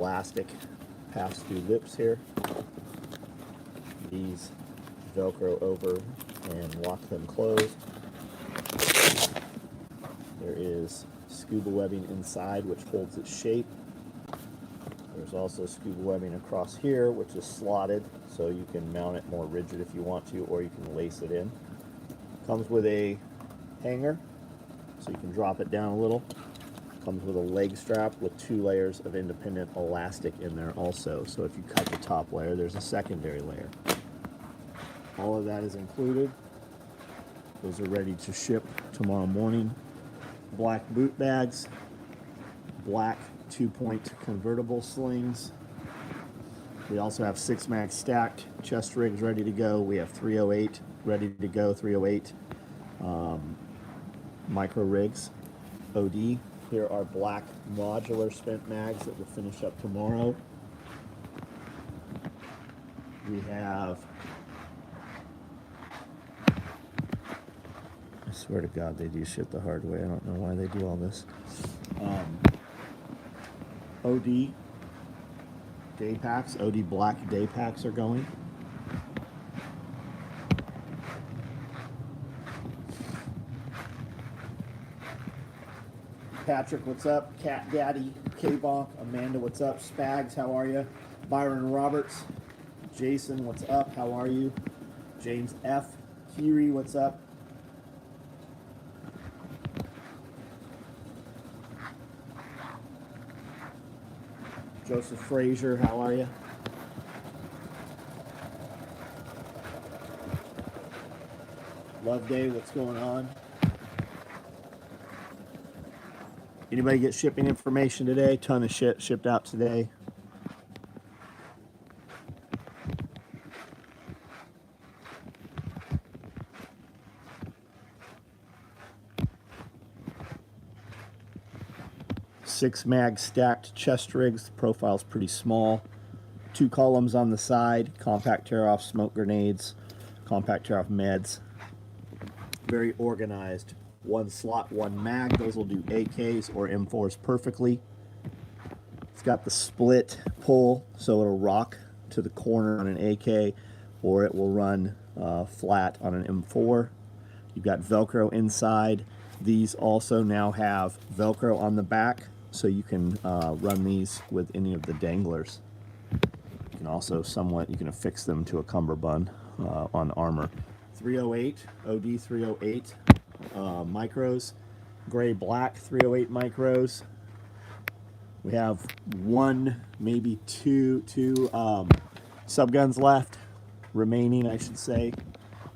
elastic pass-through lips here. These Velcro over and lock them closed. There is scuba webbing inside which holds its shape. There's also scuba webbing across here which is slotted, so you can mount it more rigid if you want to, or you can lace it in. Comes with a hanger, so you can drop it down a little. Comes with a leg strap with 2 layers of independent elastic in there also, so if you cut the top layer, there's a secondary layer. All of that is included. Those are ready to ship tomorrow morning. Black boot bags, black 2-point convertible slings. We also have 6-mag stacked chest rigs ready to go. We have 308 ready to go, 308 micro rigs, OD. Here are black modular spent mags that will finish up tomorrow. We have, I swear to God, they do shit the hard way. I don't know why they do all this. OD day packs, OD black day packs are going. Patrick, what's up? Cat Daddy, K-Bonk, Amanda, what's up? Spags, how are you? Byron Roberts, Jason, what's up? How are you? James F. Kiri, what's up? Joseph Frazier, how are you? Love Day, what's going on? Anybody get shipping information today? Ton of shit shipped out today. Six mag stacked chest rigs. The profile's pretty small. 2 columns on the side. Compact tear-off smoke grenades. Compact tear-off meds. Very organized. 1 slot, 1 mag. Those will do AKs or M4s perfectly. It's got the split pull, so it'll rock to the corner on an AK, or it will run flat on an M4. You've got Velcro inside. These also now have Velcro on the back, so you can run these with any of the danglers. You can also you can affix them to a cummerbund on armor. 308, OD 308 micros, gray black 308 micros. We have 1, maybe two subguns left, remaining I should say.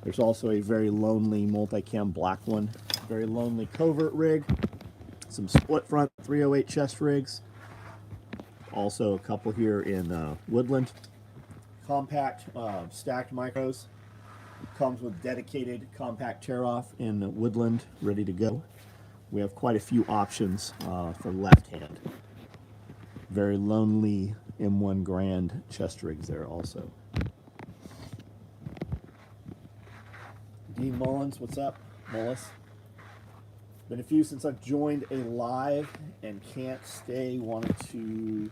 There's also a very lonely multicam black one, very lonely covert rig, some split front 308 chest rigs, also a couple here in Woodland. Compact stacked micros. Comes with dedicated compact tear-off in Woodland, ready to go. We have quite a few options for left hand. Very lonely M1 Grand chest rigs there also. Dean Mullins, what's up? Mullis. Been a few since I've joined a live and can't stay. Wanted to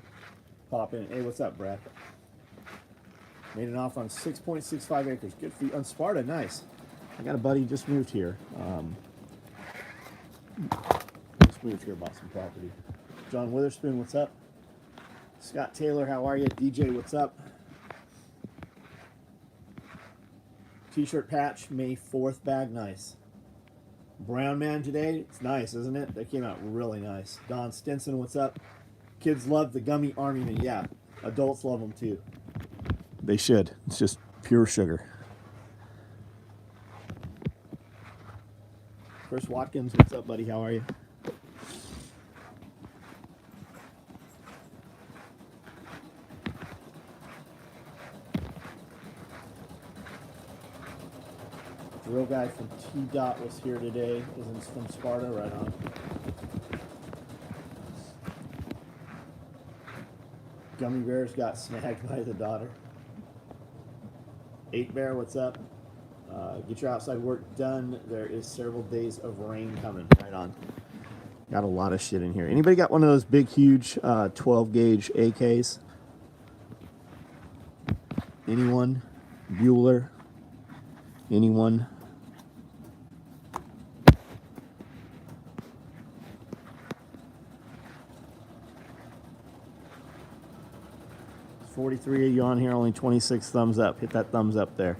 pop in. Hey, what's up, Brad? Made an offer on 6.65 acres. Good for you. On Sparta, nice. I got a buddy just moved here. Bought some property. John Witherspoon, what's up? Scott Taylor, how are you? DJ, what's up? T-shirt patch, May 4th bag, nice. Brown Man today, it's nice, isn't it? That came out really nice. Don Stinson, what's up? Kids love the gummy army man. Yeah, adults love them too. They should. It's just pure sugar. Chris Watkins, what's up, buddy? How are you? Drill guy from T-Dot was here today. Isn't from Sparta, right on. Gummy Bears got snagged by the daughter. 8 Bear, what's up? Get your outside work done. There is several days of rain coming. Right on. Got a lot of shit in here. Anybody got one of those big, huge 12 gauge AKs? Anyone? Bueller? Anyone? There's 43 of you on here, only 26 thumbs up. Hit that thumbs up there.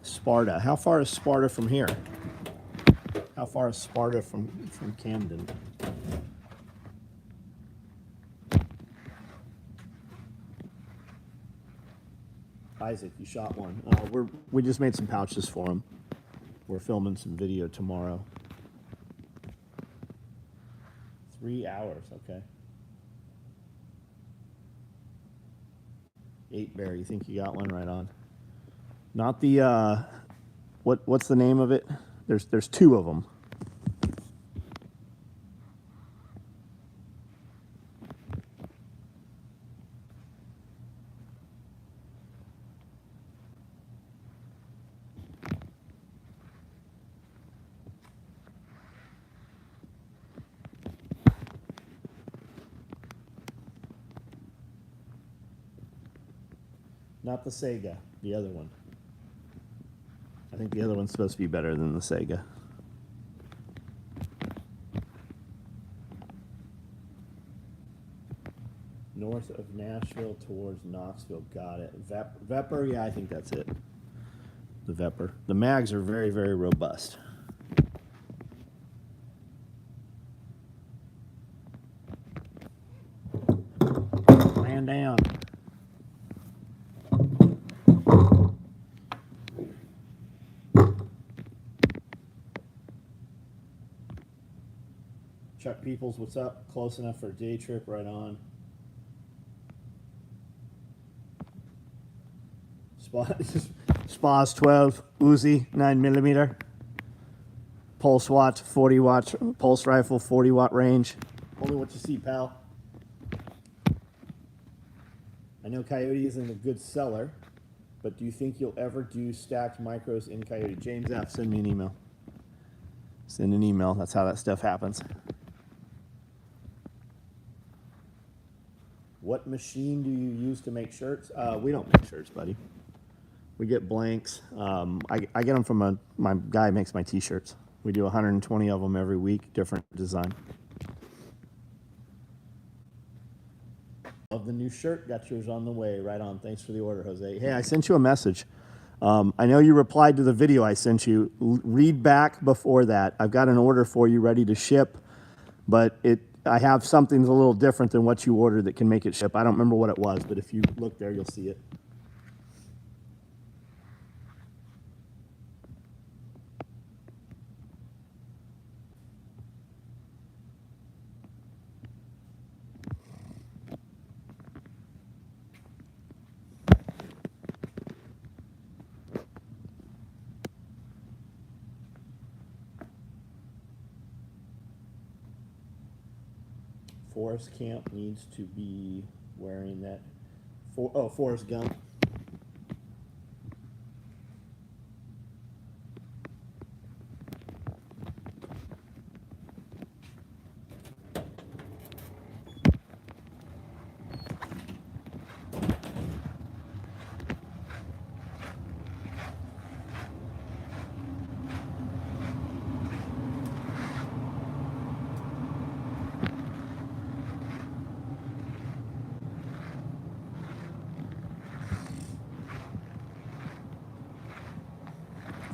Sparta. How far is Sparta from here? How far is Sparta from Camden? Isaac, you shot one. We just made some pouches for him. We're filming some video tomorrow. 3 hours, okay. 8 bear, you think you got one? Right on. Not the what's the name of it? There's 2 of them. Not the Sega, the other one. I think the other one's supposed to be better than the Sega. North of Nashville towards Knoxville. Got it. Vepper, yeah, I think that's it. The Vepper. The mags are very, very robust. Man down. Chuck Peoples, what's up? Close enough for a day trip, right on. Spas 12, Uzi 9mm, pulse watch 40 watts, pulse rifle 40 watt range. Only what you see, pal. I know Coyote isn't a good seller, but do you think you'll ever do stacked micros in Coyote? James F., send me an email. Send an email. That's how that stuff happens. What machine do you use to make shirts? We don't make shirts, buddy. We get blanks. I get them from my guy makes my t-shirts. We do 120 of them every week, different design. Love the new shirt. Got yours on the way. Right on. Thanks for the order, Jose. Hey, I sent you a message. I know you replied to the video I sent you. Read back before that. I've got an order for you ready to ship, but I have something that's a little different than what you ordered that can make it ship. I don't remember what it was, but if you look there, you'll see it. Forrest Camp needs to be wearing that. Forrest Gump.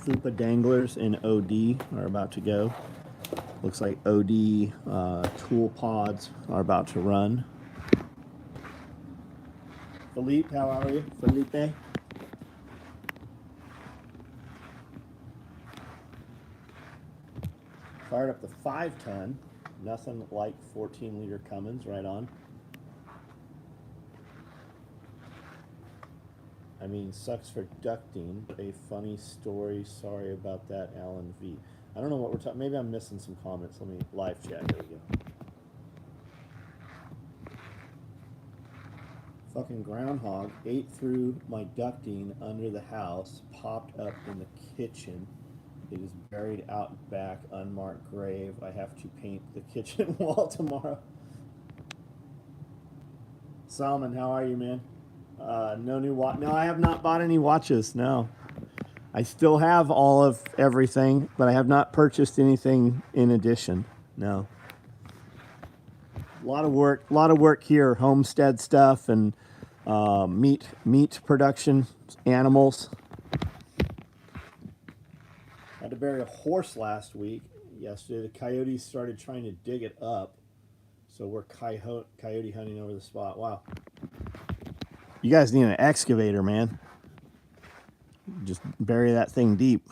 Fupa danglers in OD are about to go. Looks like OD tool pods are about to run. Philippe, how are you? Felipe? Fired up the 5-ton. Nothing like 14-liter Cummins, right on. I mean, sucks for ducting. A funny story. Sorry about that, Alan V. I don't know what we're talking. Maybe I'm missing some comments. Let me live chat. There we go. Fucking groundhog ate through my ducting under the house, popped up in the kitchen. It is buried out back, unmarked grave. I have to paint the kitchen wall tomorrow. Salman, how are you, man? No new watch. No, I have not bought any watches. No, I still have all of everything, but I have not purchased anything in addition. No. A lot of work here. Homestead stuff and meat production, animals. Had to bury a horse last week. Yesterday, the coyotes started trying to dig it up, so we're coyote hunting over the spot. Wow. You guys need an excavator, man. Just bury that thing deep.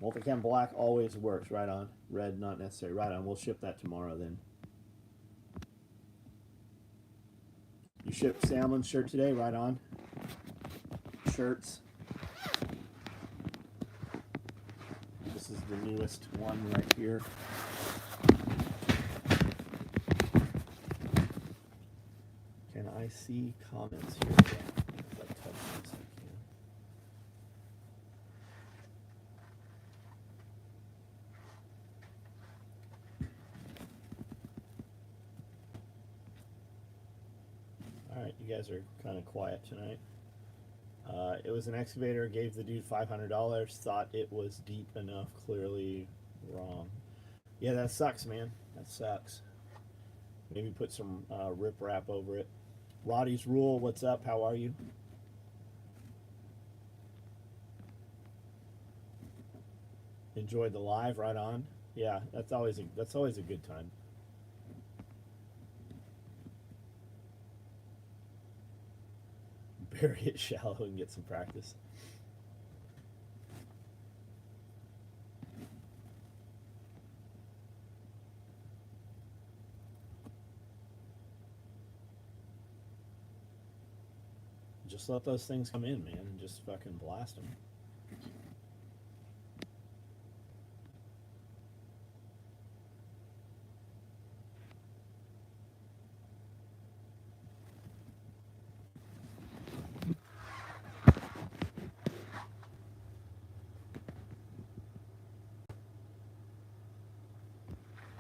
Multicam black always works. Right on. Red not necessary. Right on. We'll ship that tomorrow then. You shipped Salmon's shirt today? Right on. Shirts. This is the newest one right here. Can I see comments here? If I touch this, I can. All right, you guys are kind of quiet tonight. It was an excavator, gave the dude $500, thought it was deep enough, clearly wrong. Yeah, that sucks, man. That sucks. Maybe put some riprap over it. Roddy's Rule, what's up? How are you? Enjoyed the live, right on. Yeah, that's always a good time. Bury it shallow and get some practice. Just let those things come in, man, and just fucking blast them.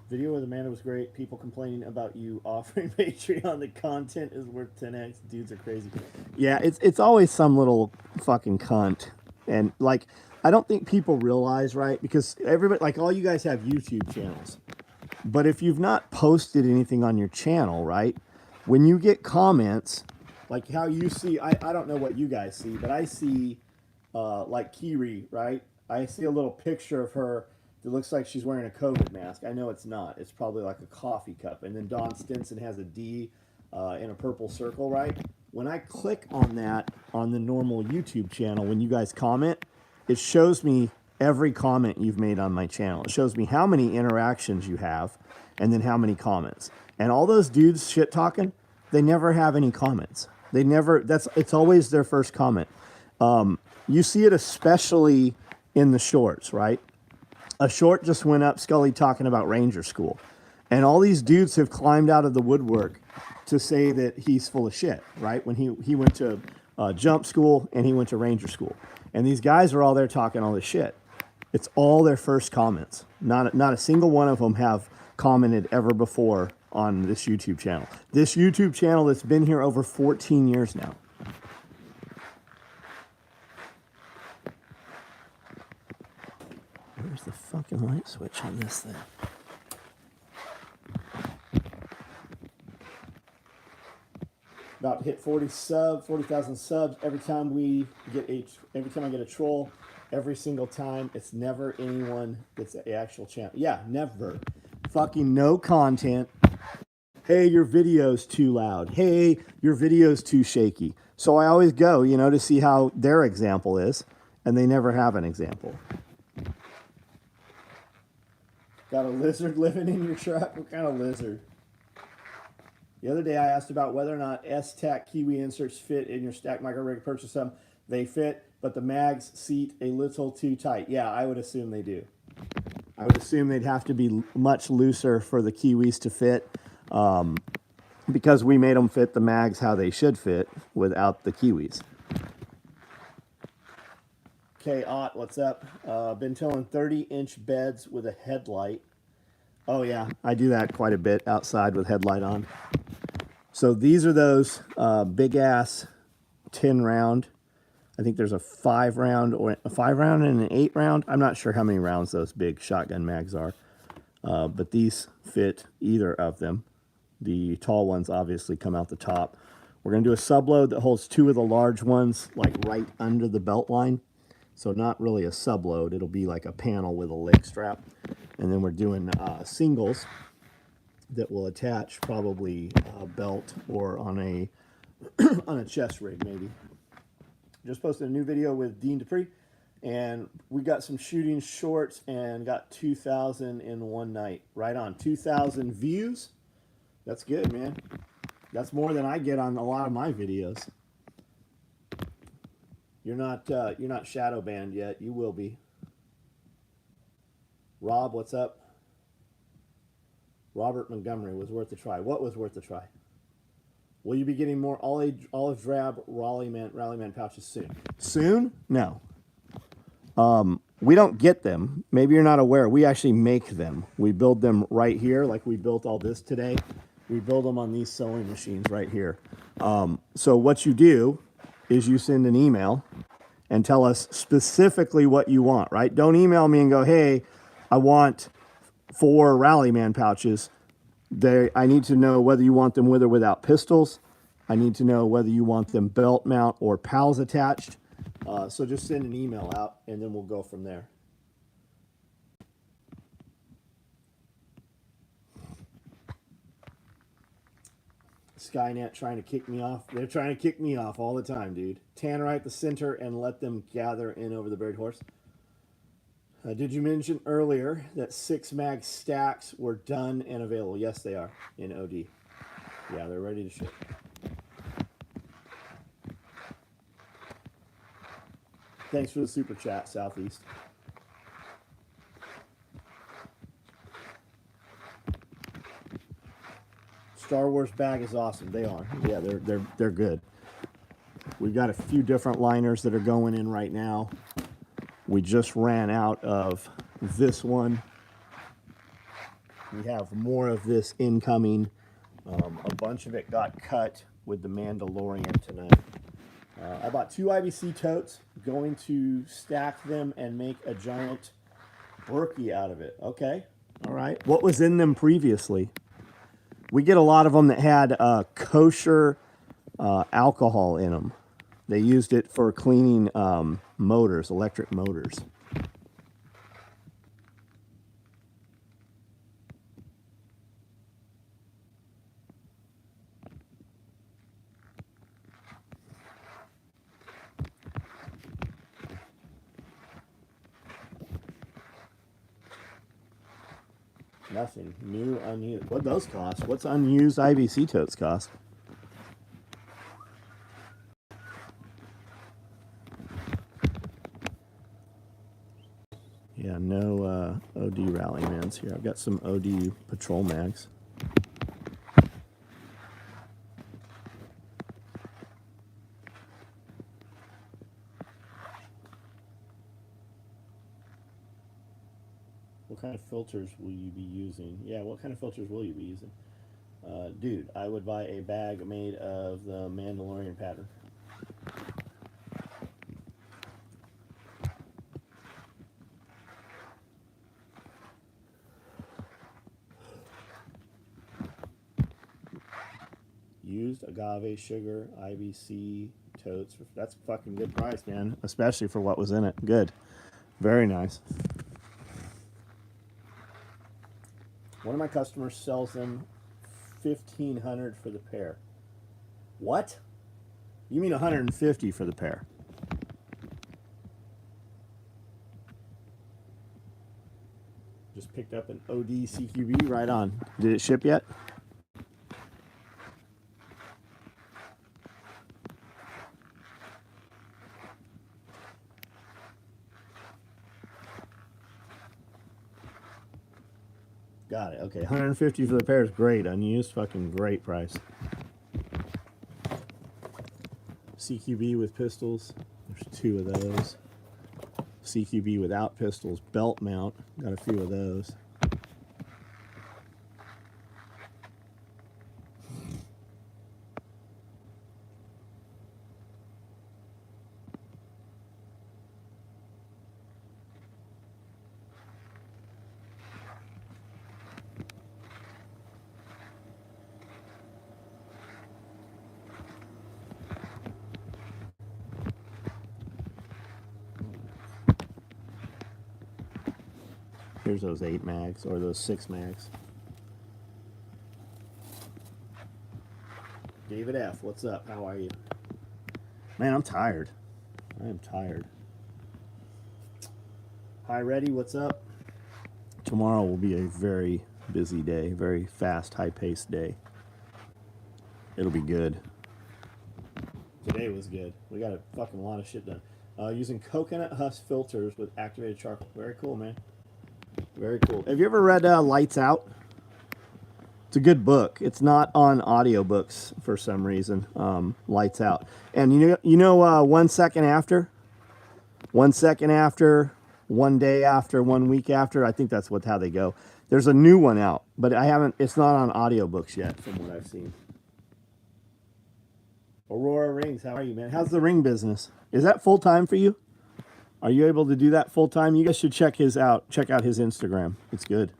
Video with Amanda was great. People complaining about you offering Patreon. The content is worth 10x. Dudes are crazy. Yeah, it's always some little fucking cunt. And like, I don't think people realize, right? Because everybody, like, all you guys have YouTube channels. But if you've not posted anything on your channel, right? When you get comments, like how you see, I don't know what you guys see, but I see like Kiri, right? I see a little picture of her. It looks like she's wearing a COVID mask. I know it's not. It's probably like a coffee cup. And then Don Stinson has a D in a purple circle, right? When I click on that on the normal YouTube channel, when you guys comment, it shows me every comment you've made on my channel. It shows me how many interactions you have and then how many comments. And all those dudes shit talking, they never have any comments. They never, it's always their first comment. You see it especially in the shorts, right? A short just went up, Scully talking about Ranger School. And all these dudes have climbed out of the woodwork to say that he's full of shit, right? When he went to jump school and he went to Ranger School. And these guys are all there talking all this shit. It's all their first comments. Not a single one of them have commented ever before on this YouTube channel. This YouTube channel that's been here over 14 years now. Where's the fucking light switch on this thing? About to hit 40,000 subs every time I get a troll, every single time. It's never anyone that's the actual channel. Yeah, never. Fucking no content. Hey, your video's too loud. Hey, your video's too shaky. So I always go, to see how their example is, and they never have an example. Got a lizard living in your truck? What kind of lizard? The other day I asked about whether or not S-Tac Kiwi inserts fit in your stack micro rig. Purchase them. They fit, but the mags seat a little too tight. Yeah, I would assume they do. I would assume they'd have to be much looser for the Kiwis to fit, because we made them fit the mags how they should fit without the Kiwis. Okay, Ott, what's up? Been towing 30-inch beds with a headlight. Oh yeah, I do that quite a bit outside with headlight on. So these are those big ass 10 round. I think there's a 5 round or a 5 round and an 8 round. I'm not sure how many rounds those big shotgun mags are, but these fit either of them. The tall ones obviously come out the top. We're going to do a subload that holds 2 of the large ones, like right under the belt line. So not really a subload. It'll be like a panel with a leg strap. And then we're doing singles that will attach probably a belt or on a on a chest rig maybe. Just posted a new video with Dean Dupree, and we got some shooting shorts and got 2,000 in one night. Right on, 2,000 views. That's good, man. That's more than I get on a lot of my videos. You're not shadow banned yet. You will be. Rob, what's up? Robert Montgomery was worth a try. What was worth a try? Will you be getting more olive drab Rallyman pouches soon? Soon? No. We don't get them. Maybe you're not aware. We actually make them. We build them right here, like we built all this today. We build them on these sewing machines right here. So what you do is you send an email and tell us specifically what you want, right? Don't email me and go, hey, I want 4 Rallyman pouches. I need to know whether you want them with or without pistols. I need to know whether you want them belt mount or PALs attached. So just send an email out, and then we'll go from there. Skynet trying to kick me off. They're trying to kick me off all the time, dude. Tannerite the center and let them gather in over the buried horse. Did you mention earlier that 6 mag stacks were done and available? Yes, they are in OD. Yeah, they're ready to ship. Thanks for the super chat, Southeast. Star Wars bag is awesome. They are. Yeah, they're good. We've got a few different liners that are going in right now. We just ran out of this one. We have more of this incoming. A bunch of it got cut with the Mandalorian tonight. I bought 2 IBC totes, going to stack them and make a giant Berkey out of it. Okay, all right. What was in them previously? We get a lot of them that had kosher alcohol in them. They used it for cleaning motors, electric motors. Nothing new, unused. What those cost? What's unused IBC totes cost? Yeah, no OD Rallymans here. I've got some OD patrol mags. What kind of filters will you be using? Yeah, what kind of filters will you be using? Dude, I would buy a bag made of the Mandalorian pattern. Used agave sugar, IBC totes. That's a fucking good price, man. Especially for what was in it. Good. Very nice. One of my customers sells them $1,500 for the pair. What? You mean $150 for the pair? Just picked up an OD CQB. Right on. Did it ship yet? Got it. Okay, 150 for the pair is great. Unused, fucking great price. CQB with pistols. There's 2 of those. CQB without pistols. Belt mount. Got a few of those. Here's those 8 mags, or those 6 mags. David F., what's up? How are you? Man, I'm tired. I am tired. Hi, Reddy, what's up? Tomorrow will be a very busy day, very fast, high-paced day. It'll be good. Today was good. We got a fucking lot of shit done. Using coconut husk filters with activated charcoal. Very cool, man. Very cool. Have you ever read Lights Out? It's a good book. It's not on audiobooks for some reason. Lights Out. And you know 1 second after? 1 second after, 1 day after, 1 week after. I think that's how they go. There's a new one out, but it's not on audiobooks yet from what I've seen. Aurora Rings, how are you, man? How's the ring business? Is that full time for you? Are you able to do that full time? You guys should check his out. Check out his Instagram. It's good.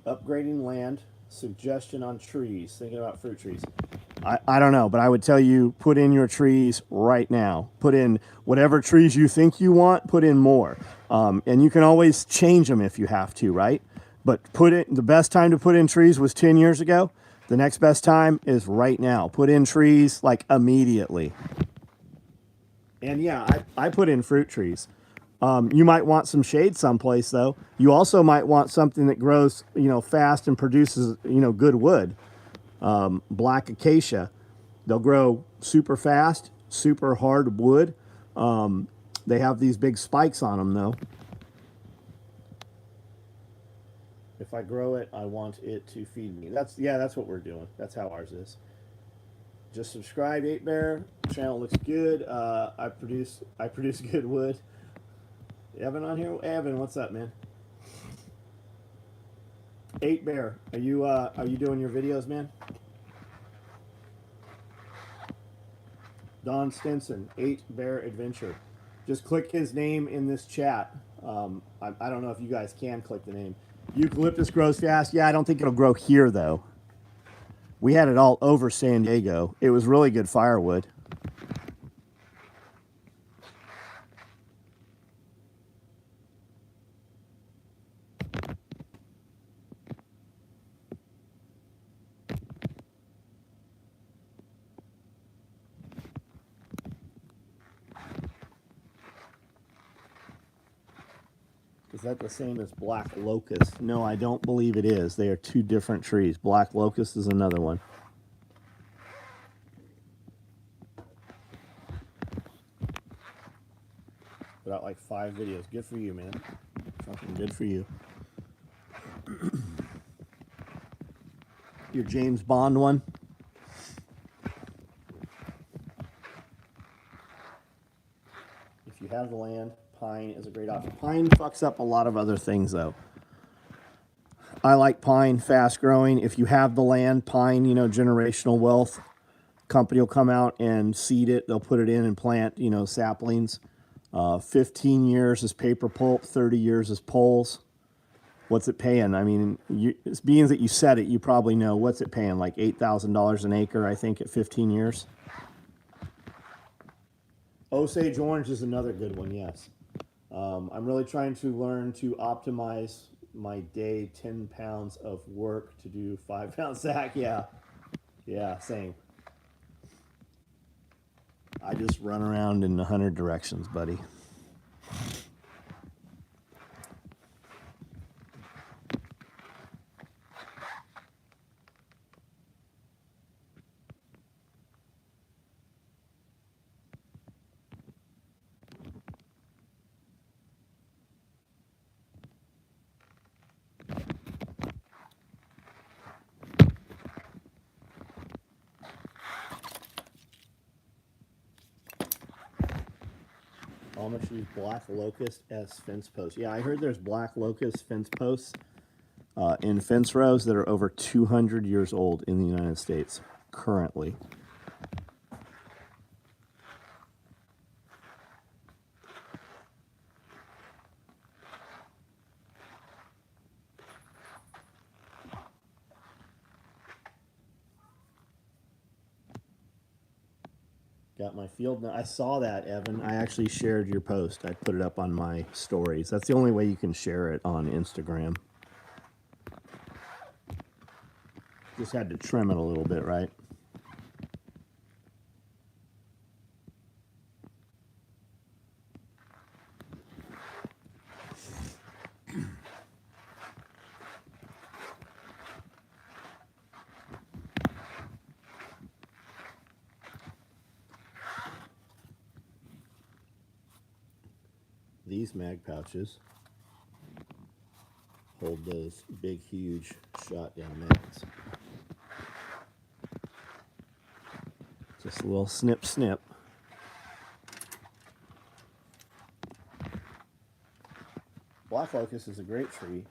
Upgrading land. Suggestion on trees. Thinking about fruit trees. I don't know, but I would tell you, put in your trees right now. Put in whatever trees you think you want, put in more. And you can always change them if you have to, right? But the best time to put in trees was 10 years ago. The next best time is right now. Put in trees like immediately. And yeah, I put in fruit trees. You might want some shade someplace though. You also might want something that grows, fast and produces, good wood. Black acacia, they'll grow super fast, super hard wood. They have these big spikes on them though. If I grow it, I want it to feed me. That's what we're doing. That's how ours is. Just subscribe, 8Bear. Channel looks good. I produce good wood. Evan on here? Evan, what's up, man? 8Bear, are you doing your videos, man? Don Stinson, 8Bear Adventure. Just click his name in this chat. I don't know if you guys can click the name. Eucalyptus grows fast. Yeah, I don't think it'll grow here though. We had it all over San Diego. It was really good firewood. Is that the same as black locust? No, I don't believe it is. They are 2 different trees. Black locust is another one. Put out like 5 videos. Good for you, man. Fucking good for you. Your James Bond one? If you have the land, pine is a great option. Pine fucks up a lot of other things, though. I like pine, fast growing. If you have the land, pine, generational wealth. Company will come out and seed it. They'll put it in and plant, saplings. 15 years is paper pulp, 30 years is poles. What's it paying? I mean, being that you said it, you probably know. What's it paying? Like $8,000 an acre, I think, at 15 years. Osage orange is another good one, yes. I'm really trying to learn to optimize my day 10 pounds of work to do 5-pound sack. Yeah, same. I just run around in 100 directions, buddy. Amish use black locust as fence posts. Yeah, I heard there's black locust fence posts in fence rows that are over 200 years old in the United States currently. Got my field now. I saw that, Evan. I actually shared your post. I put it up on my stories. That's the only way you can share it on Instagram. Just had to trim it a little bit, right? These mag pouches hold those big, huge shotgun mags. Just a little snip, snip. Black locust is a great tree.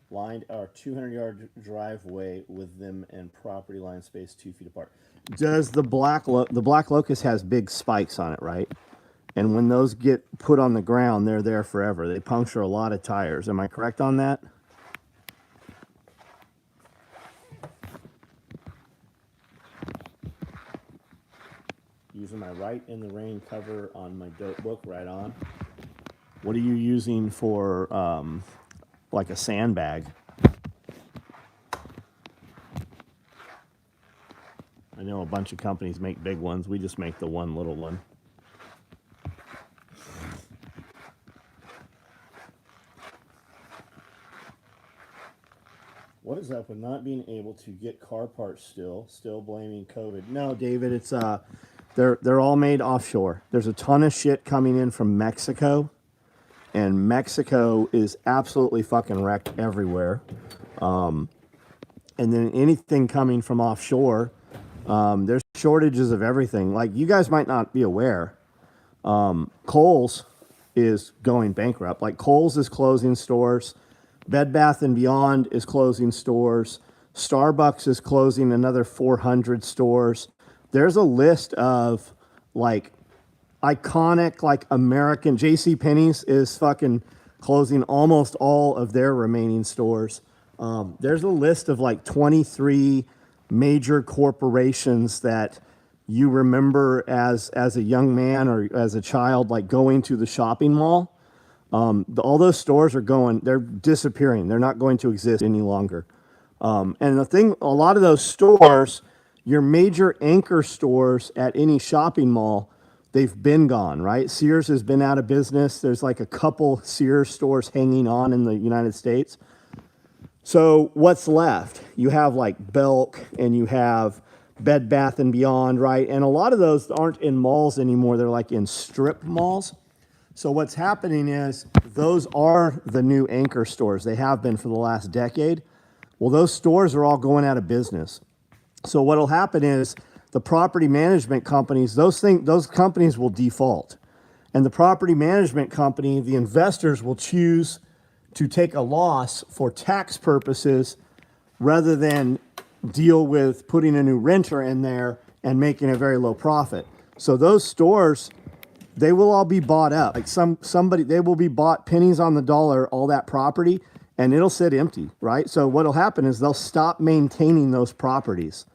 Lined our 200-yard driveway with them and property line space 2 feet apart. Does the black locust has big spikes on it, right? And when those get put on the ground, they're there forever. They puncture a lot of tires. Am I correct on that? Using my Right in the Rain cover on my dope book, right on. What are you using for like a sandbag? I know a bunch of companies make big ones. We just make the one little one. What is up with not being able to get car parts still blaming COVID? No, David, it's they're all made offshore. There's a ton of shit coming in from Mexico, and Mexico is absolutely fucking wrecked everywhere. And then anything coming from offshore, there's shortages of everything. Like, you guys might not be aware, Kohl's is going bankrupt. Like, Kohl's is closing stores. Bed Bath & Beyond is closing stores. Starbucks is closing another 400 stores. There's a list of, like, iconic, like, American. JCPenney's is fucking closing almost all of their remaining stores. There's a list of, like, 23 major corporations that you remember as a young man or as a child, like, going to the shopping mall. All those stores they're disappearing. They're not going to exist any longer. And the thing, a lot of those stores, your major anchor stores at any shopping mall, they've been gone, right? Sears has been out of business. There's like a couple Sears stores hanging on in the United States. So what's left? You have like Belk and you have Bed Bath & Beyond, right? And a lot of those aren't in malls anymore. They're like in strip malls. So what's happening is those are the new anchor stores. They have been for the last decade. Well, those stores are all going out of business. So what'll happen is the property management companies, those companies will default. And the property management company, the investors will choose to take a loss for tax purposes rather than deal with putting a new renter in there and making a very low profit. So those stores, they will all be bought up. Like they will be bought pennies on the dollar, all that property, and it'll sit empty, right? So what'll happen is they'll stop maintaining those properties.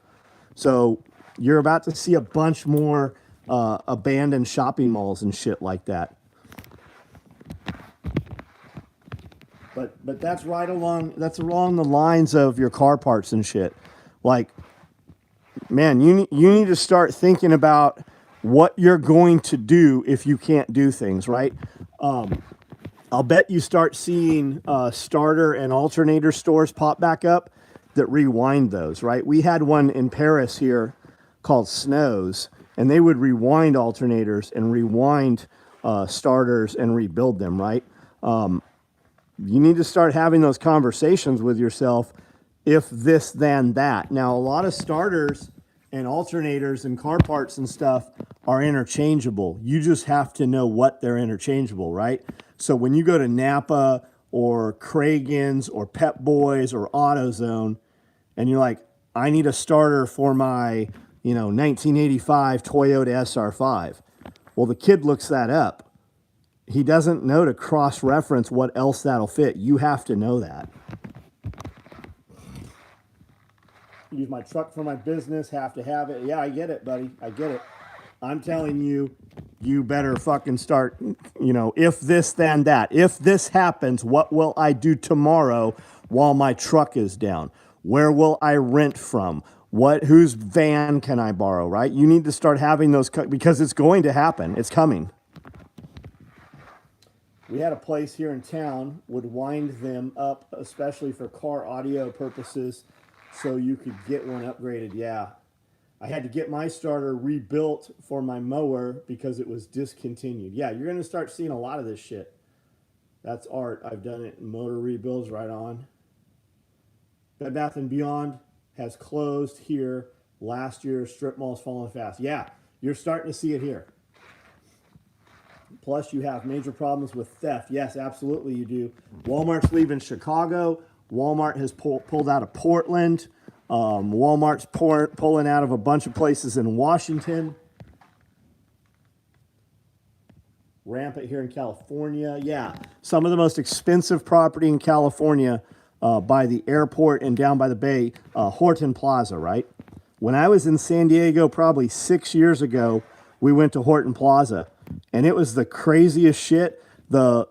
So you're about to see a bunch more abandoned shopping malls and shit like that. But that's along the lines of your car parts and shit. Like, man, you need to start thinking about what you're going to do if you can't do things, right? I'll bet you start seeing starter and alternator stores pop back up that rewind those, right? We had one in Paris here called Snows, and they would rewind alternators and rewind starters and rebuild them, right? You need to start having those conversations with yourself, if this, then that. Now, a lot of starters and alternators and car parts and stuff are interchangeable. You just have to know what they're interchangeable, right? So when you go to Napa or Kragen's or Pep Boys or AutoZone, and you're like, I need a starter for my, 1985 Toyota SR5. Well, the kid looks that up. He doesn't know to cross-reference what else that'll fit. You have to know that. Use my truck for my business, have to have it. Yeah, I get it, buddy. I get it. I'm telling you, you better fucking start, if this, then that. If this happens, what will I do tomorrow while my truck is down? Where will I rent from? Whose van can I borrow, right? You need to start having those, because it's going to happen. It's coming. We had a place here in town, would wind them up, especially for car audio purposes, so you could get one upgraded. Yeah. I had to get my starter rebuilt for my mower because it was discontinued. Yeah, you're going to start seeing a lot of this shit. That's art. I've done it. Motor rebuilds, right on. Bed Bath & Beyond has closed here last year. Strip mall's falling fast. Yeah, you're starting to see it here. Plus, you have major problems with theft. Yes, absolutely you do. Walmart's leaving Chicago. Walmart has pulled out of Portland. Walmart's pulling out of a bunch of places in Washington. Rampant here in California. Yeah, some of the most expensive property in California by the airport and down by the bay, Horton Plaza, right? When I was in San Diego probably 6 years ago, we went to Horton Plaza, and it was the craziest shit. The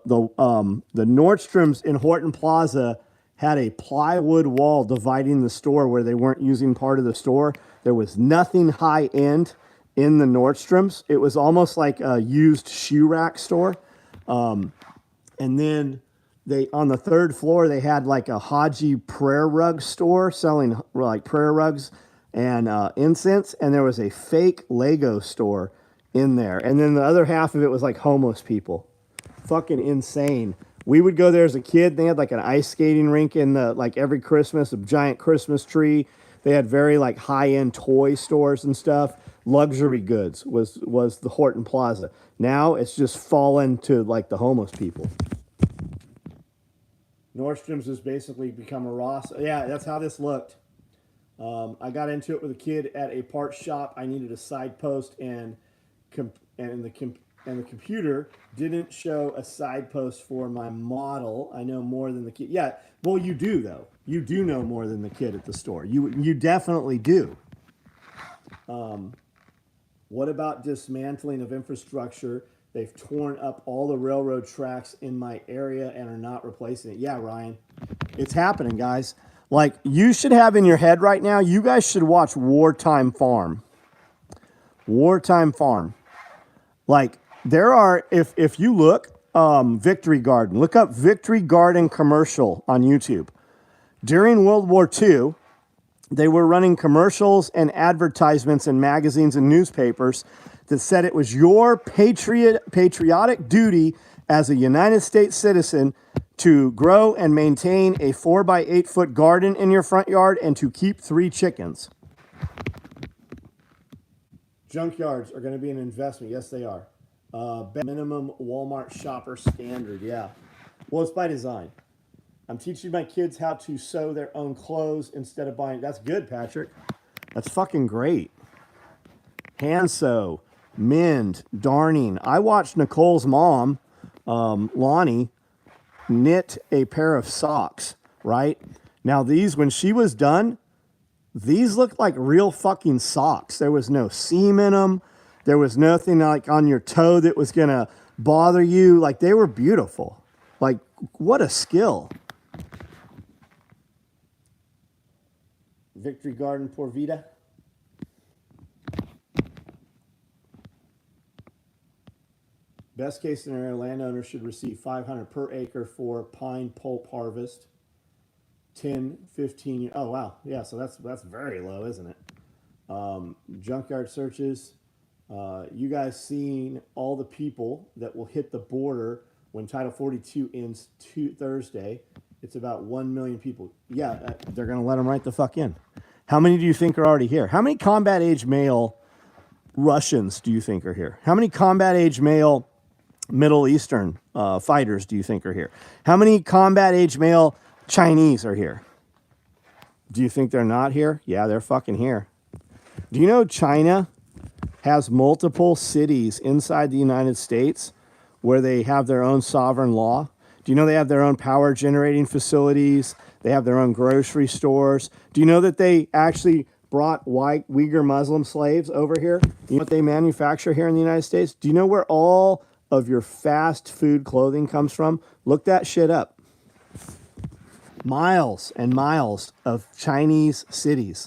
Nordstroms in Horton Plaza had a plywood wall dividing the store where they weren't using part of the store. There was nothing high end in the Nordstroms. It was almost like a used shoe rack store. And then on the third floor, they had like a Haji prayer rug store selling like prayer rugs and incense. And there was a fake Lego store in there. And then the other half of it was like homeless people. Fucking insane. We would go there as a kid. They had like an ice skating rink in like every Christmas, a giant Christmas tree. They had very like high-end toy stores and stuff. Luxury goods was the Horton Plaza. Now it's just fallen to like the homeless people. Nordstrom's has basically become a Ross. Yeah, that's how this looked. I got into it with a kid at a parts shop. I needed a side post, and the computer didn't show a side post for my model. I know more than the kid. Yeah, well, you do, though. You do know more than the kid at the store. You definitely do. What about dismantling of infrastructure? They've torn up all the railroad tracks in my area and are not replacing it. Yeah, Ryan. It's happening, guys. Like, you should have in your head right now, you guys should watch Wartime Farm. Wartime Farm. Like, there are, if you look, Victory Garden. Look up Victory Garden commercial on YouTube. During World War II, they were running commercials and advertisements in magazines and newspapers that said it was your patriotic duty as a United States citizen to grow and maintain a 4x8 foot garden in your front yard and to keep 3 chickens. Junkyards are going to be an investment. Yes, they are. Minimum Walmart shopper standard. Yeah. Well, it's by design. I'm teaching my kids how to sew their own clothes instead of buying. That's good, Patrick. That's fucking great. Hand sew, mend, darning. I watched Nicole's mom, Lonnie, knit a pair of socks, right? Now these, when she was done, these looked like real fucking socks. There was no seam in them. There was nothing like on your toe that was going to bother you. Like, they were beautiful. Like, what a skill. Victory Garden Por Vida. Best case scenario, landowners should receive $500 per acre for pine pulp harvest. 10, 15 years. Oh, wow. Yeah, so that's very low, isn't it? Junkyard searches. You guys seen all the people that will hit the border when Title 42 ends Thursday. It's about 1 million people. Yeah, they're going to let them right the fuck in. How many do you think are already here? How many combat age male Russians do you think are here? How many combat age male Middle Eastern fighters do you think are here? How many combat age male Chinese are here? Do you think they're not here? Yeah, they're fucking here. Do you know China has multiple cities inside the United States where they have their own sovereign law? Do you know they have their own power generating facilities? They have their own grocery stores. Do you know that they actually brought white Uyghur Muslim slaves over here? You know what they manufacture here in the United States? Do you know where all of your fast food clothing comes from? Look that shit up. Miles and miles of Chinese cities.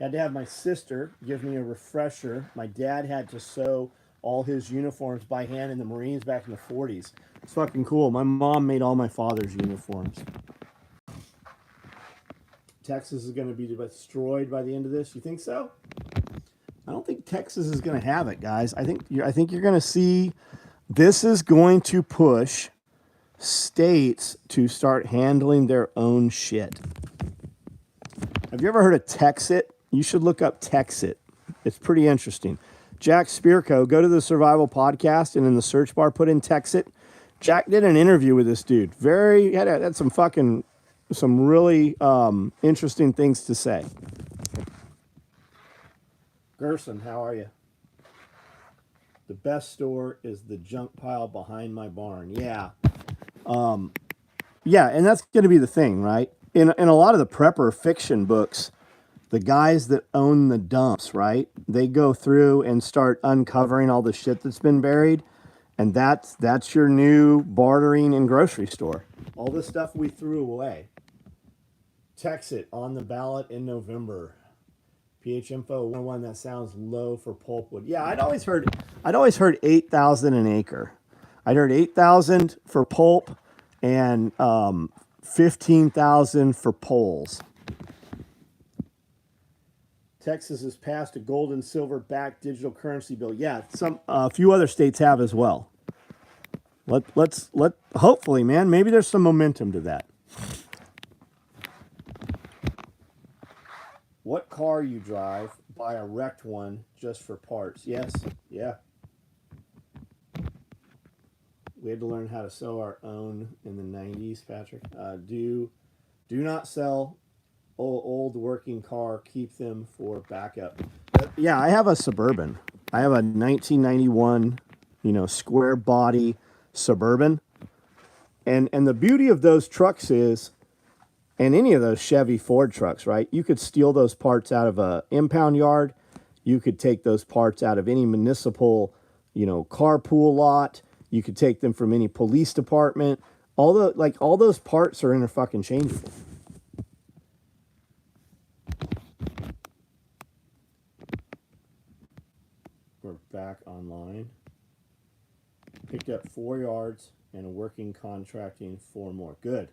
Had to have my sister give me a refresher. My dad had to sew all his uniforms by hand in the Marines back in the 40s. It's fucking cool. My mom made all my father's uniforms. Texas is going to be destroyed by the end of this. You think so? I don't think Texas is going to have it, guys. I think you're going to see this is going to push states to start handling their own shit. Have you ever heard of Texit? You should look up Texit. It's pretty interesting. Jack Spirko, go to the Survival Podcast and in the search bar put in Texit. Jack did an interview with this dude. Had some really interesting things to say. Gerson, how are you? The best store is the junk pile behind my barn. Yeah. Yeah, and that's going to be the thing, right? In a lot of the prepper fiction books, the guys that own the dumps, right? They go through and start uncovering all the shit that's been buried, and that's your new bartering and grocery store. All the stuff we threw away. Texit on the ballot in November. PH Info 101, that sounds low for pulpwood. Yeah, I'd always heard 8,000 an acre. I'd heard 8,000 for pulp and 15,000 for poles. Texas has passed a gold and silver backed digital currency bill. Yeah, a few other states have as well. Let's hopefully, man, maybe there's some momentum to that. What car you drive? Buy a wrecked one just for parts. Yes, yeah. We had to learn how to sew our own in the 90s, Patrick. Do not sell old working car. Keep them for backup. Yeah, I have a Suburban. I have a 1991, square body Suburban. And the beauty of those trucks is, and any of those Chevy Ford trucks, right? You could steal those parts out of a impound yard. You could take those parts out of any municipal, carpool lot. You could take them from any police department. All those parts are fucking changeable. We're back online. Picked up 4 yards and a working contracting 4 more. Good.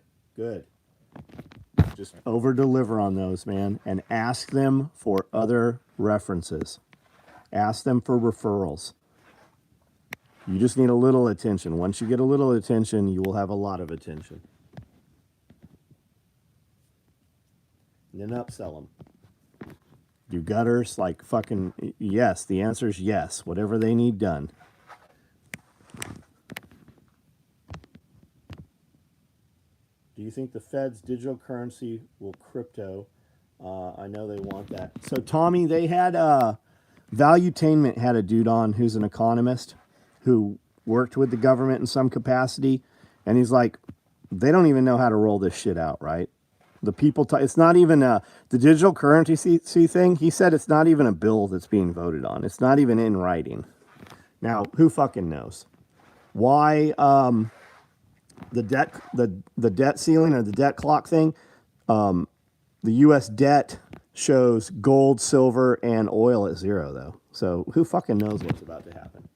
Just over deliver on those, man, and ask them for other references. Ask them for referrals. You just need a little attention. Once you get a little attention, you will have a lot of attention. And then upsell them. Do gutters like fucking yes. The answer is yes. Whatever they need done. Do you think the Fed's digital currency will crypto? I know they want that. So Tommy, they had Valuetainment had a dude on who's an economist who worked with the government in some capacity, and he's like, they don't even know how to roll this shit out, right? The people, it's not even the digital currency thing. He said it's not even a bill that's being voted on. It's not even in writing. Now, who fucking knows? Why the debt ceiling or the debt clock thing? The U.S. debt shows gold, silver, and oil at 0, though. So who fucking knows what's about to happen?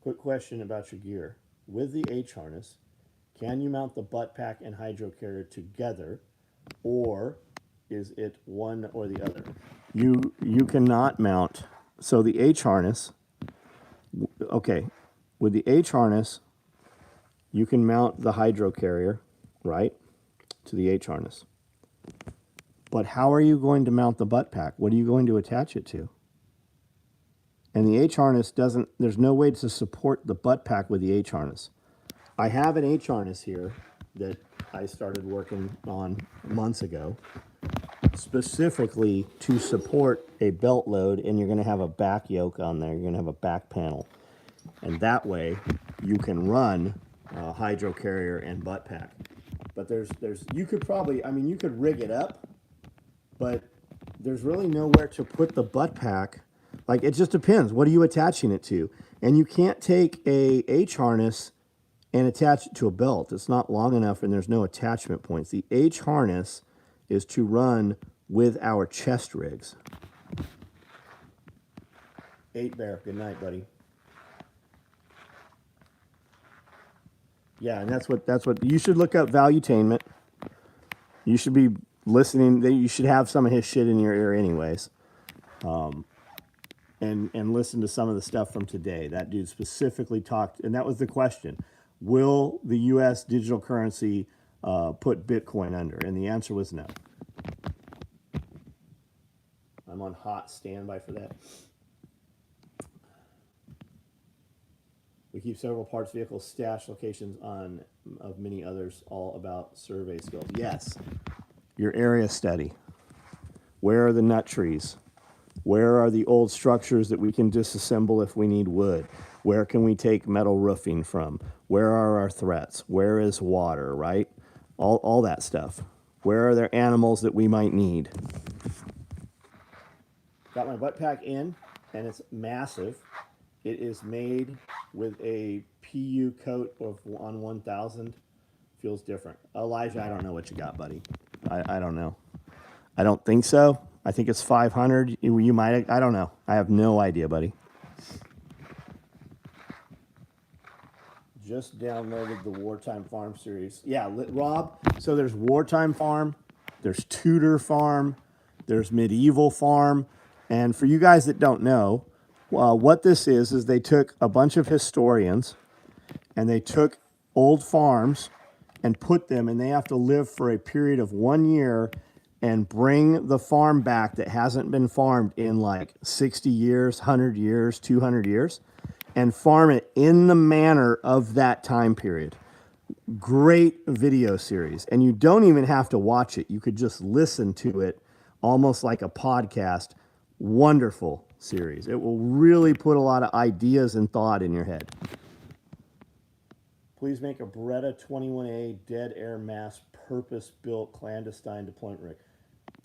Quick question about your gear. With the H harness, can you mount the butt pack and hydro carrier together, or is it one or the other? You cannot mount. So the H harness, okay, with the H harness, You can mount the hydro carrier, right, to the H harness. But how are you going to mount the butt pack? What are you going to attach it to? And the H harness doesn't, there's no way to support the butt pack with the H harness. I have an H harness here that I started working on months ago, specifically to support a belt load, and you're going to have a back yoke on there. You're going to have a back panel. And that way you can run a hydro carrier and butt pack. But you could probably, I mean, you could rig it up, but there's really nowhere to put the butt pack. Like, it just depends. What are you attaching it to? And you can't take a H harness and attach it to a belt. It's not long enough, and there's no attachment points. The H harness is to run with our chest rigs. 8 Bear, good night, buddy. Yeah, and that's what you should look up. Valuetainment. You should be listening. You should have some of his shit in your ear, anyways. And listen to some of the stuff from today. That dude specifically talked, and that was the question: will the U.S. digital currency put Bitcoin under? And the answer was no. I'm on hot standby for that. We keep several parts, vehicles, stash locations of many others, all about survey skills. Yes, your area study. Where are the nut trees? Where are the old structures that we can disassemble if we need wood? Where can we take metal roofing from? Where are our threats? Where is water, right? All that stuff. Where are there animals that we might need? Got my butt pack in, and it's massive. It is made with a PU coat on 1000. Feels different. Elijah, I don't know what you got, buddy. I don't know. I don't think so. I think it's 500. You might, I don't know. I have no idea, buddy. Just downloaded the Wartime Farm series. Yeah, Rob, so there's Wartime Farm, there's Tudor Farm, there's Medieval Farm. And for you guys that don't know, what this is they took a bunch of historians and they took old farms and put them, and they have to live for a period of 1 year and bring the farm back that hasn't been farmed in like 60 years, 100 years, 200 years, and farm it in the manner of that time period. Great video series. And you don't even have to watch it. You could just listen to it almost like a podcast. Wonderful series. It will really put a lot of ideas and thought in your head. Please make a Beretta 21A dead air mass purpose-built clandestine deployment rig.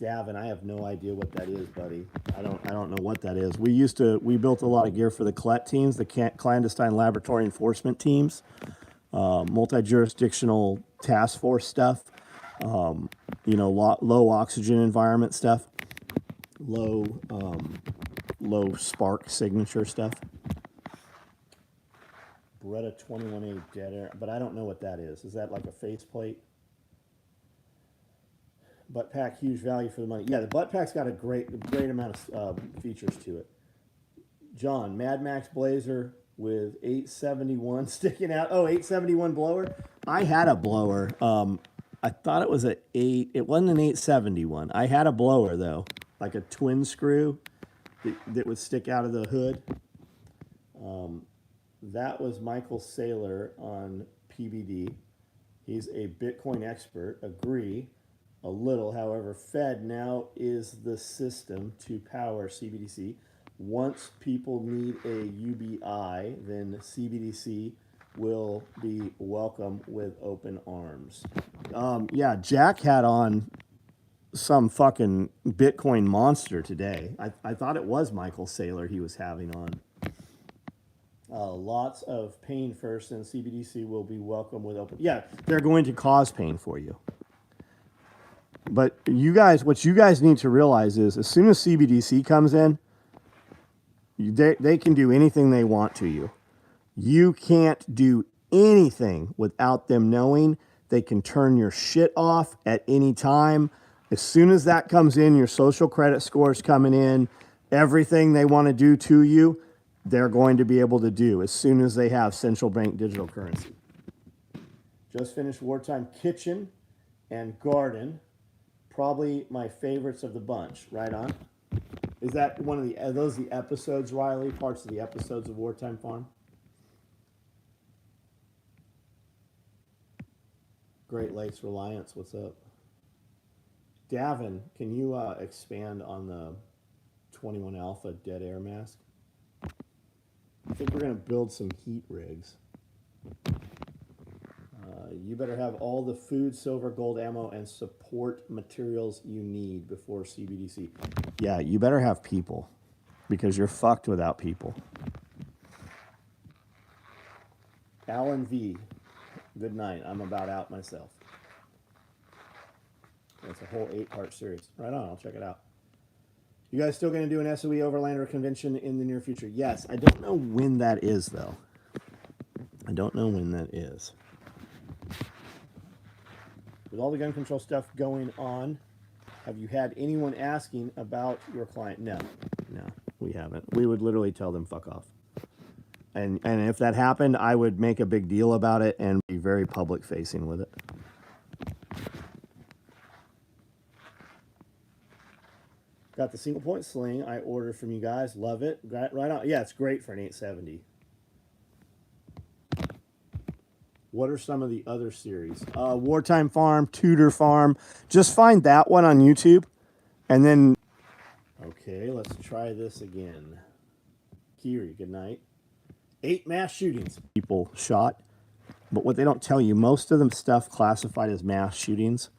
Davin, I have no idea what that is, buddy. I don't know what that is. We built a lot of gear for the CLET teams, the clandestine laboratory enforcement teams, multi-jurisdictional task force stuff, low oxygen environment stuff, low spark signature stuff. Beretta 21A dead air, but I don't know what that is. Is that like a faceplate? Butt pack, huge value for the money. Yeah, the butt pack's got a great amount of features to it. John, Mad Max Blazer with 871 sticking out. Oh, 871 blower. I had a blower. I thought it was it wasn't an 871. I had a blower though, like a twin screw that would stick out of the hood. That was Michael Saylor on PBD. He's a Bitcoin expert. Agree. A little, however, Fed now is the system to power CBDC. Once people need a UBI, then CBDC will be welcome with open arms. Yeah, Jack had on some fucking Bitcoin monster today. I thought it was Michael Saylor he was having on. Lots of pain first, and CBDC will be welcome with open. Yeah, they're going to cause pain for you. But what you guys need to realize is, as soon as CBDC comes in, they can do anything they want to you. You can't do anything without them knowing. They can turn your shit off at any time. As soon as that comes in, your social credit score is coming in. Everything they want to do to you, they're going to be able to do as soon as they have central bank digital currency. Just finished Wartime Kitchen and Garden. Probably my favorites of the bunch. Right on. Is that one of the, are those the episodes, Riley? Parts of the episodes of Wartime Farm? Great Lakes Reliance, what's up? Davin, can you expand on the 21 Alpha dead air mask? I think we're going to build some heat rigs. You better have all the food, silver, gold, ammo, and support materials you need before CBDC. Yeah, you better have people, because you're fucked without people. Alan V, good night. I'm about out myself. It's a whole 8-part series. Right on, I'll check it out. You guys still going to do an SOE Overlander convention in the near future? Yes. I don't know when that is, though. I don't know when that is. With all the gun control stuff going on, have you had anyone asking about your client? No, we haven't. We would literally tell them fuck off. And if that happened, I would make a big deal about it and be very public facing with it. Got the single point sling I ordered from you guys. Love it. Right on. Yeah, it's great for an 870. What are some of the other series? Wartime Farm, Tudor Farm. Just find that one on YouTube. And then, okay, let's try this again. Kiri, good night. 8 mass shootings. People shot. But what they don't tell you, most of them stuff classified as mass shootings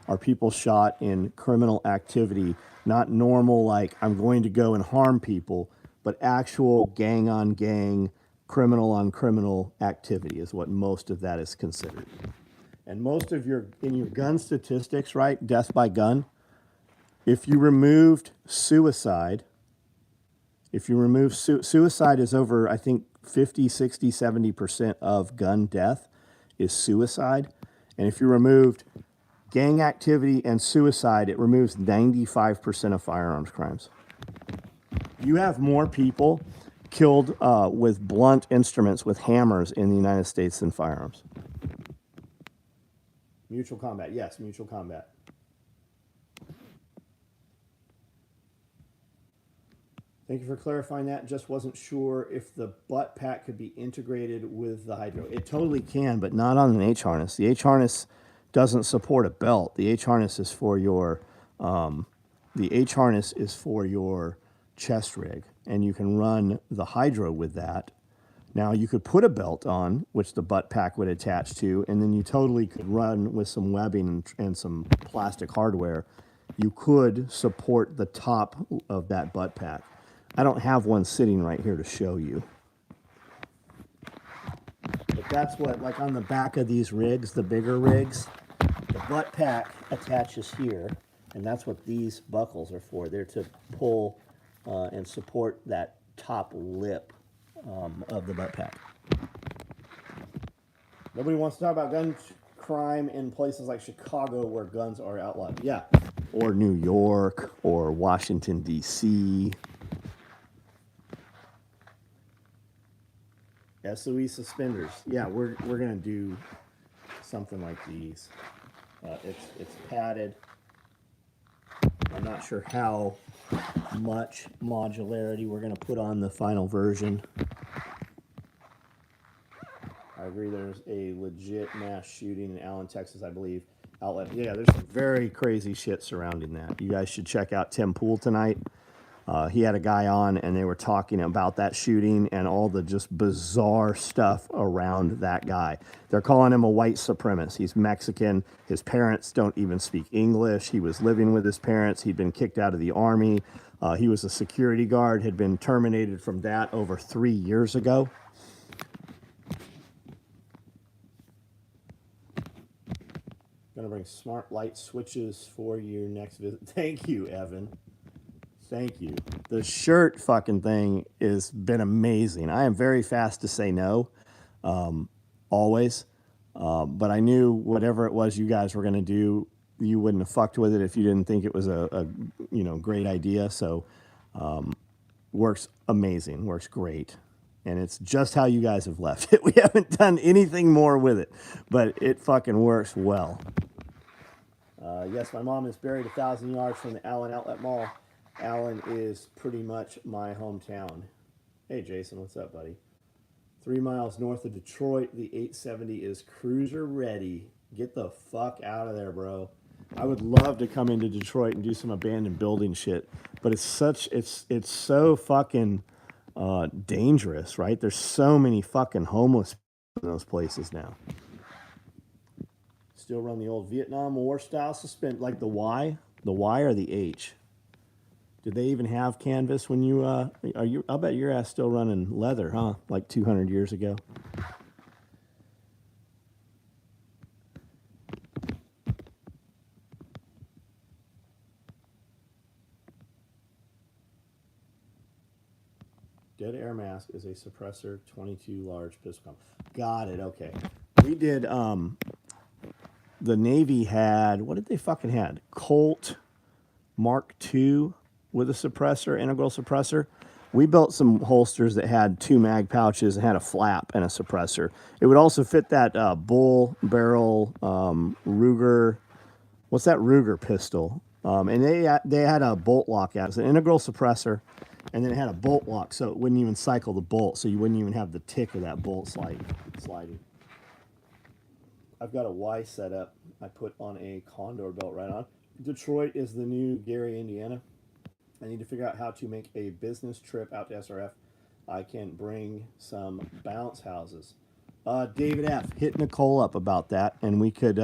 are people shot in criminal activity. Not normal, like I'm going to go and harm people, but actual gang on gang, criminal on criminal activity is what most of that is considered. And most of in your gun statistics, right, death by gun, if you removed suicide, suicide is over, I think, 50, 60, 70% of gun death is suicide. And if you removed gang activity and suicide, it removes 95% of firearms crimes. You have more people killed with blunt instruments, with hammers in the United States than firearms. Mutual combat, yes, mutual combat. Thank you for clarifying that. Just wasn't sure if the butt pack could be integrated with the hydro. It totally can, but not on an H harness. The H harness doesn't support a belt. The H harness is for your chest rig, and you can run the hydro with that. Now you could put a belt on, which the butt pack would attach to, and then you totally could run with some webbing and some plastic hardware. You could support the top of that butt pack. I don't have one sitting right here to show you. But that's what, like on the back of these rigs, the bigger rigs, the butt pack attaches here, and that's what these buckles are for. They're to pull and support that top lip of the butt pack. Nobody wants to talk about gun crime in places like Chicago where guns are outlawed. Yeah, or New York, or Washington, D.C., SOE suspenders. Yeah, we're gonna do something like these. It's padded. I'm not sure how much modularity we're gonna put on the final version. I agree. There's a legit mass shooting in Allen, Texas, I believe. Outlet. Yeah, there's some very crazy shit surrounding that. You guys should check out Tim Pool tonight. He had a guy on, and they were talking about that shooting and all the just bizarre stuff around that guy. They're calling him a white supremacist. He's Mexican. His parents don't even speak English. He was living with his parents. He'd been kicked out of the army. He was a security guard, had been terminated from that over 3 years ago. Gonna bring smart light switches for your next visit. Thank you, Evan. Thank you. The shirt fucking thing has been amazing. I am very fast to say no, always. But I knew whatever it was you guys were going to do, you wouldn't have fucked with it if you didn't think it was a great idea. So works amazing. Works great. And it's just how you guys have left it. We haven't done anything more with it, but it fucking works well. Yes, my mom is buried 1,000 yards from the Allen Outlet Mall. Allen is pretty much my hometown. Hey, Jason, what's up, buddy? 3 miles north of Detroit, the 870 is cruiser ready. Get the fuck out of there, bro. I would love to come into Detroit and do some abandoned building shit, but it's so fucking dangerous, right? There's so many fucking homeless in those places now. Still run the old Vietnam War style suspend, like the Y or the H. Did they even have canvas when you are you? I'll bet your ass still running leather, huh? Like 200 years ago. Dead air mask is a suppressor 22 large pistol combo. Got it. Okay. We did the Navy had, what did they fucking had? Colt Mark II with a suppressor, integral suppressor. We built some holsters that had 2 mag pouches and had a flap and a suppressor. It would also fit that bull barrel Ruger. What's that Ruger pistol? And they had a bolt lock out. It was an integral suppressor, and then it had a bolt lock, so it wouldn't even cycle the bolt, so you wouldn't even have the tick of that bolt sliding. I've got a Y setup I put on a Condor belt right on. Detroit is the new Gary, Indiana. I need to figure out how to make a business trip out to SRF. I can bring some bounce houses. David F., hit Nicole up about that, and we could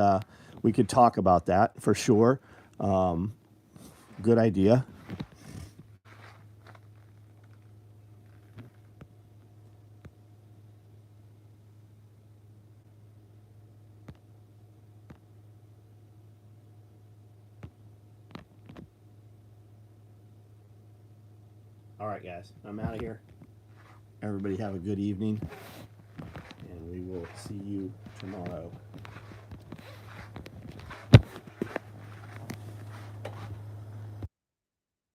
talk about that for sure. Good idea. All right, guys, I'm out of here. Everybody have a good evening, and we will see you tomorrow.